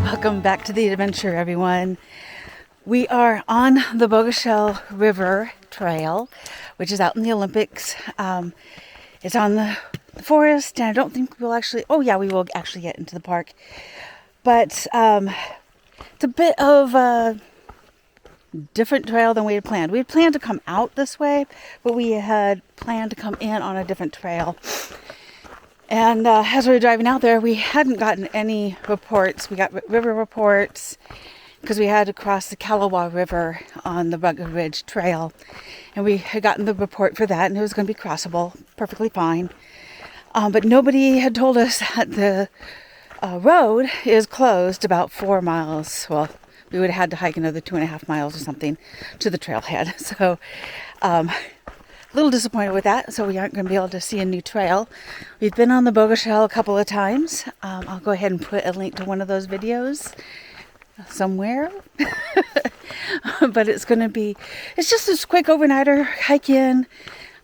Welcome back to the adventure, everyone. We are on the Bogachiel River Trail, which is out in the Olympics. It's on the forest, and I don't think we'll actually, oh yeah, we will actually get into the park. But it's a bit of a different trail than we had planned. We had planned to come out this way, but we had planned to come in on a different trail. And as we were driving out there, we hadn't gotten any reports. We got river reports because we had to cross the Quileute River on the Rugged Ridge Trail. And we had gotten the report for that, and it was going to be crossable, perfectly fine. But nobody had told us that the road is closed about 4 miles. Well, we would have had to hike another 2.5 miles or something to the trailhead. So, a little disappointed with that, so we aren't going to be able to see a new trail. We've been on the Bogachiel a couple of times. I'll go ahead and put a link to one of those videos somewhere. But it's just this quick overnighter, hike in,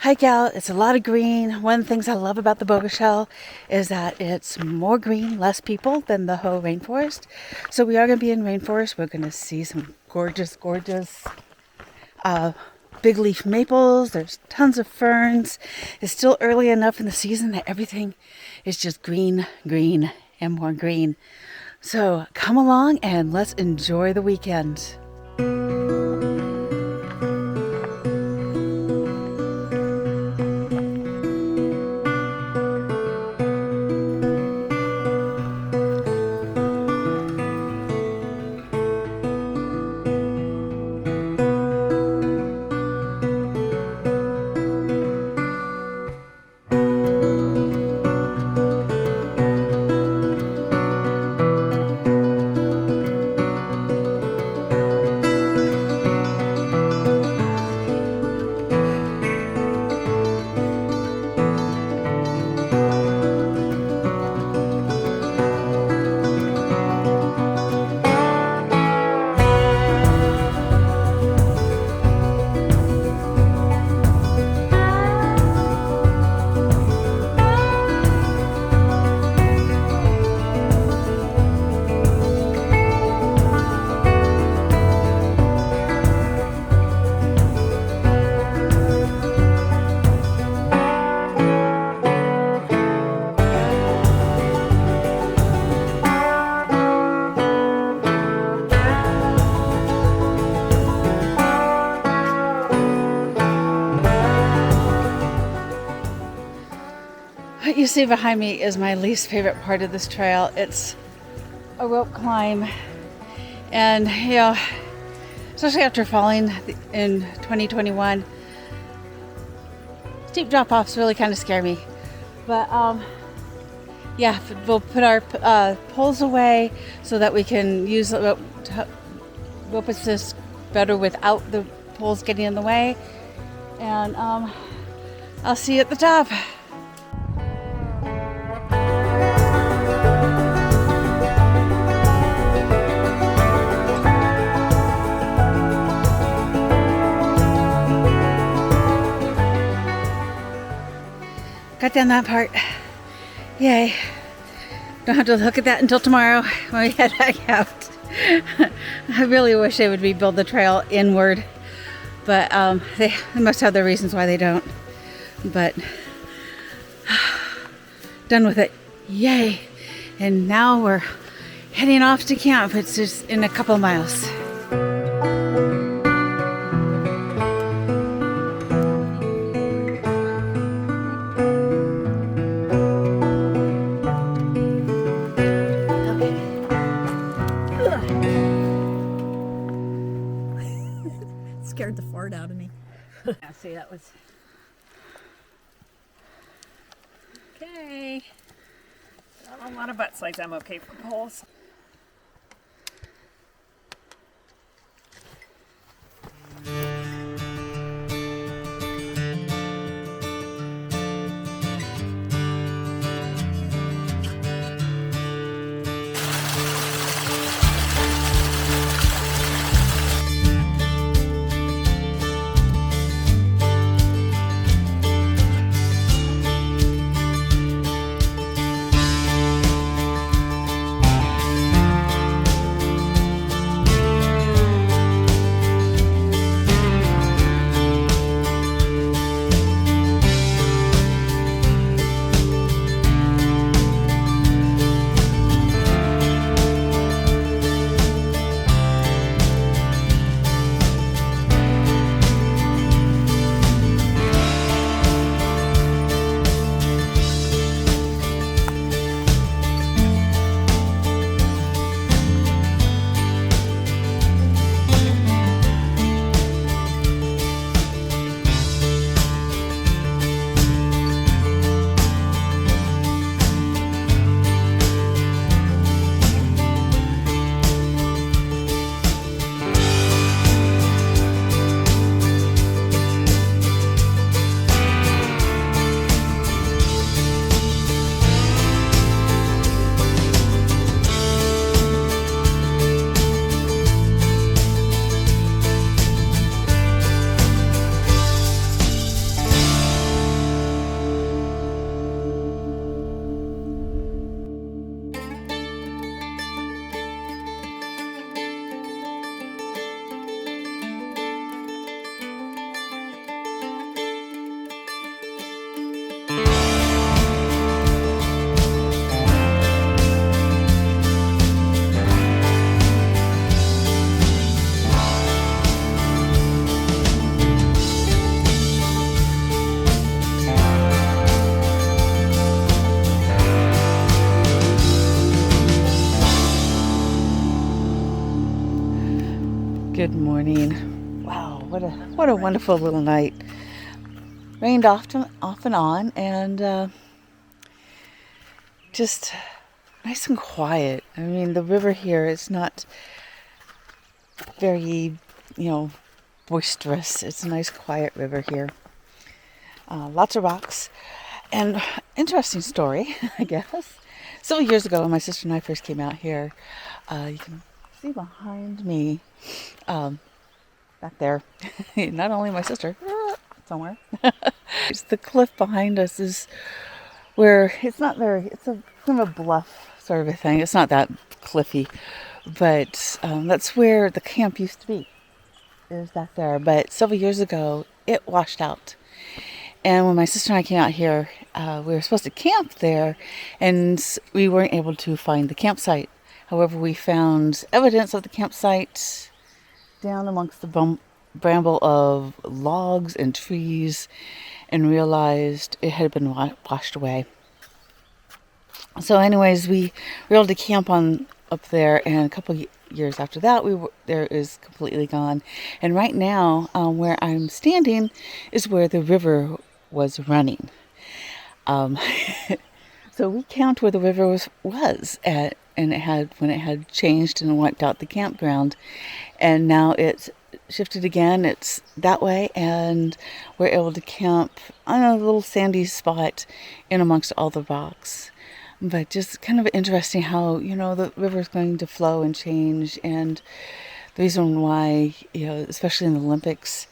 hike out. It's a lot of green. One of the things I love about the Bogachiel is that it's more green, less people than the Hoh rainforest. So we are going to be in rainforest. We're going to see some gorgeous, gorgeous big leaf maples. There's tons of ferns. It's still early enough in the season that everything is just green, green, and more green. So come along and let's enjoy the weekend. What you see behind me is my least favorite part of this trail. It's a rope climb, and especially after falling in 2021, steep drop-offs really kind of scare me. But yeah, we'll put our poles away so that we can use the rope assist better without the poles getting in the way. And I'll see you at the top. Got down that part. Yay. Don't have to look at that until tomorrow when we head back out. I really wish they would rebuild the trail inward, but they must have their reasons why they don't. But done with it. Yay. And now we're heading off to camp. It's just in a couple of miles. Scared the fart out of me. Yeah, see, that was okay. Not a lot of butt slides. I'm okay for poles. Good morning. Wow, what a wonderful little night. Rained off and on, and just nice and quiet. I mean, the river here is not very, boisterous. It's a nice, quiet river here. Lots of rocks. And interesting story, I guess. Several years ago, when my sister and I first came out here, you can see behind me, back there, not only my sister, somewhere. It's the cliff behind us is where it's a kind of a bluff sort of a thing. It's not that cliffy, but that's where the camp used to be, is back there. But several years ago, it washed out. And when my sister and I came out here, we were supposed to camp there, and we weren't able to find the campsite. However, we found evidence of the campsite down amongst the bramble of logs and trees, and realized it had been washed away. So anyways, we were able to camp on up there, and a couple years after that, there is completely gone. And right now, where I'm standing is where the river was running. So we camped where the river was at, and when it had changed and wiped out the campground, and now it's shifted again. It's that way, and we're able to camp on a little sandy spot in amongst all the rocks. But just kind of interesting how, the river's going to flow and change, and the reason why, especially in the Olympics,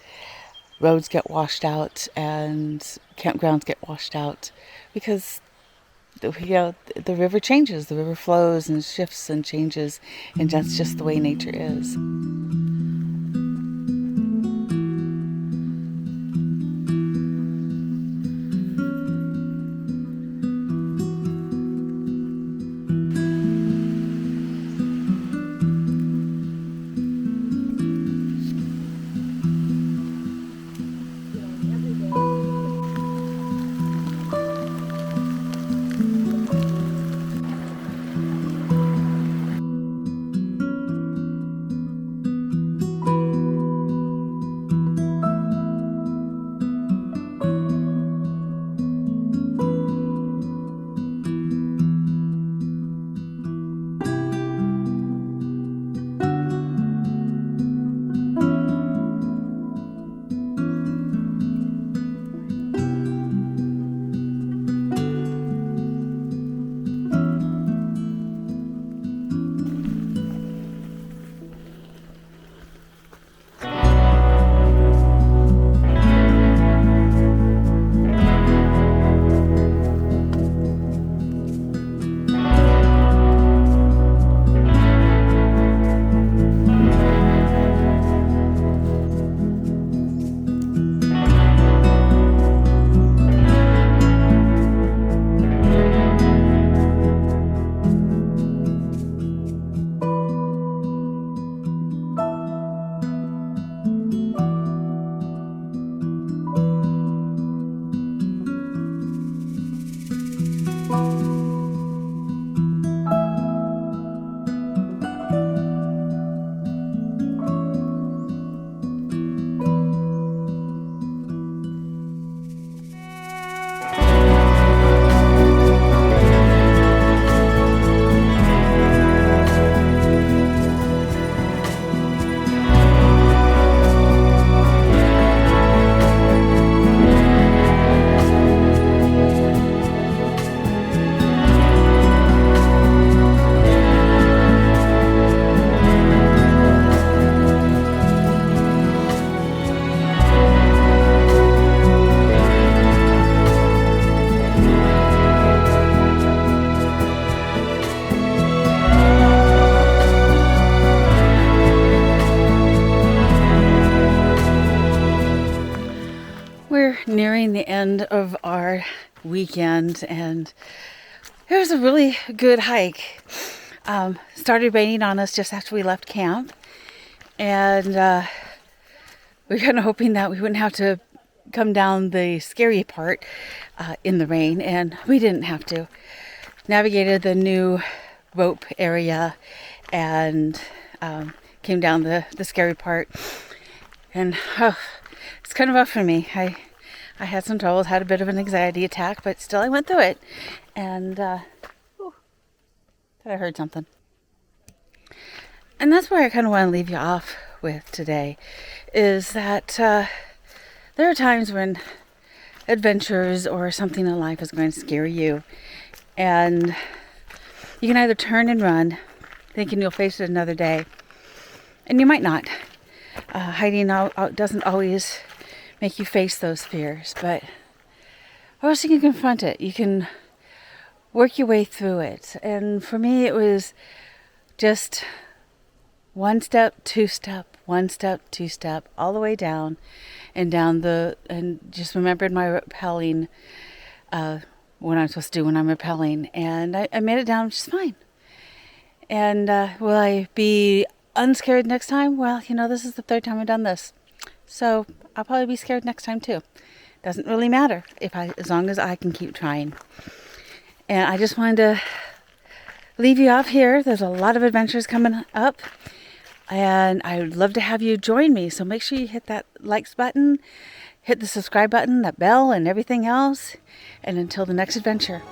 roads get washed out and campgrounds get washed out, because the river changes, the river flows and shifts and changes, and that's just the way nature is. Nearing the end of our weekend, and it was a really good hike. Started raining on us just after we left camp, and we were kind of hoping that we wouldn't have to come down the scary part in the rain, and we didn't have to. Navigated the new rope area, and came down the scary part. And it's kind of rough for me. I had some troubles, had a bit of an anxiety attack, but still I went through it. And thought I heard something. And that's where I kind of want to leave you off with today, is that there are times when adventures or something in life is going to scare you. And you can either turn and run, thinking you'll face it another day, and you might not. Hiding out doesn't always make you face those fears, but or else you can confront it. You can work your way through it. And for me, it was just one step, two step, one step, two step, all the way down and just remembered my rappelling, what I'm supposed to do when I'm rappelling. And I made it down just fine. And will I be unscared next time? Well, this is the third time I've done this. So I'll probably be scared next time too. Doesn't really matter as long as I can keep trying. And I just wanted to leave you off here. There's a lot of adventures coming up. And I would love to have you join me. So make sure you hit that likes button, hit the subscribe button, that bell, and everything else. And until the next adventure,